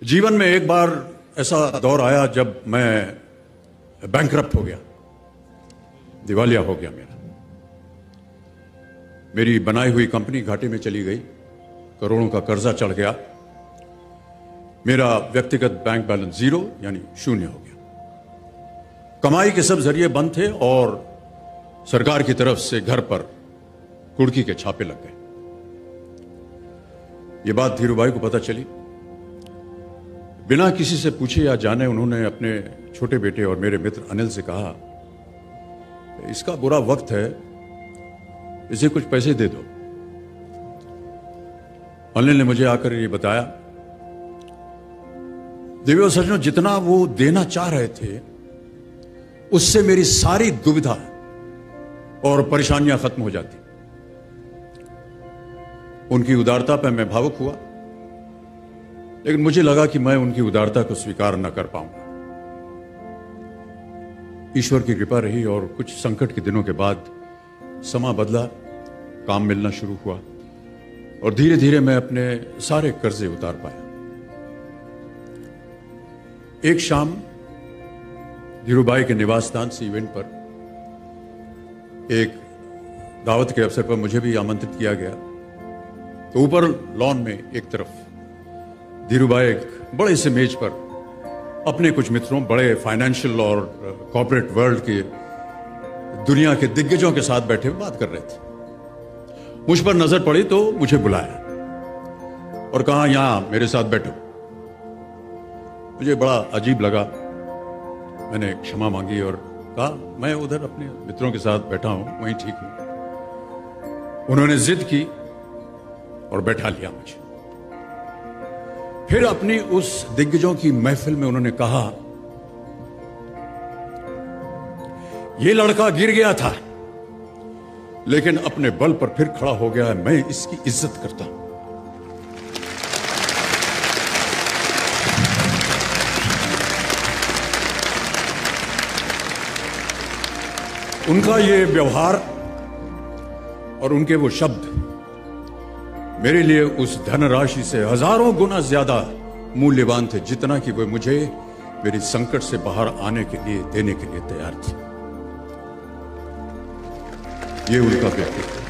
जीवन में एक बार ऐसा दौर आया जब मैं बैंकरप्ट हो गया, दिवालिया हो गया। मेरी बनाई हुई कंपनी घाटे में चली गई, करोड़ों का कर्जा चढ़ गया, मेरा व्यक्तिगत बैंक बैलेंस जीरो यानी शून्य हो गया। कमाई के सब जरिए बंद थे और सरकार की तरफ से घर पर कुर्की के छापे लग गए। ये बात धीरूभाई को पता चली। बिना किसी से पूछे या जाने उन्होंने अपने छोटे बेटे और मेरे मित्र अनिल से कहा, इसका बुरा वक्त है, इसे कुछ पैसे दे दो। अनिल ने मुझे आकर ये बताया, देवी और सज्जनों, जितना वो देना चाह रहे थे उससे मेरी सारी दुविधा और परेशानियां खत्म हो जाती। उनकी उदारता पर मैं भावुक हुआ, लेकिन मुझे लगा कि मैं उनकी उदारता को स्वीकार न कर पाऊंगा। ईश्वर की कृपा रही और कुछ संकट के दिनों के बाद समा बदला, काम मिलना शुरू हुआ और धीरे धीरे मैं अपने सारे कर्जे उतार पाया। एक शाम धीरूभाई के निवास स्थान से इवेंट पर एक दावत के अवसर पर मुझे भी आमंत्रित किया गया। तो ऊपर लॉन में एक तरफ धीरूभाई एक बड़े से मेज पर अपने कुछ मित्रों, बड़े फाइनेंशियल और कॉर्पोरेट वर्ल्ड के दुनिया के दिग्गजों के साथ बैठे हुए बात कर रहे थे। मुझ पर नजर पड़ी तो मुझे बुलाया और कहा, यहां मेरे साथ बैठो। मुझे बड़ा अजीब लगा। मैंने क्षमा मांगी और कहा, मैं उधर अपने मित्रों के साथ बैठा हूं, वहीं ठीक हूं। उन्होंने जिद की और बैठा लिया मुझे। फिर अपनी उस दिग्गजों की महफिल में उन्होंने कहा, यह लड़का गिर गया था लेकिन अपने बल पर फिर खड़ा हो गया है, मैं इसकी इज्जत करता हूं। उनका ये व्यवहार और उनके वो शब्द मेरे लिए उस धनराशि से हजारों गुना ज्यादा मूल्यवान थे, जितना कि वो मुझे मेरी संकट से बाहर आने के लिए, देने के लिए तैयार थे। ये उनका व्यक्तित्व।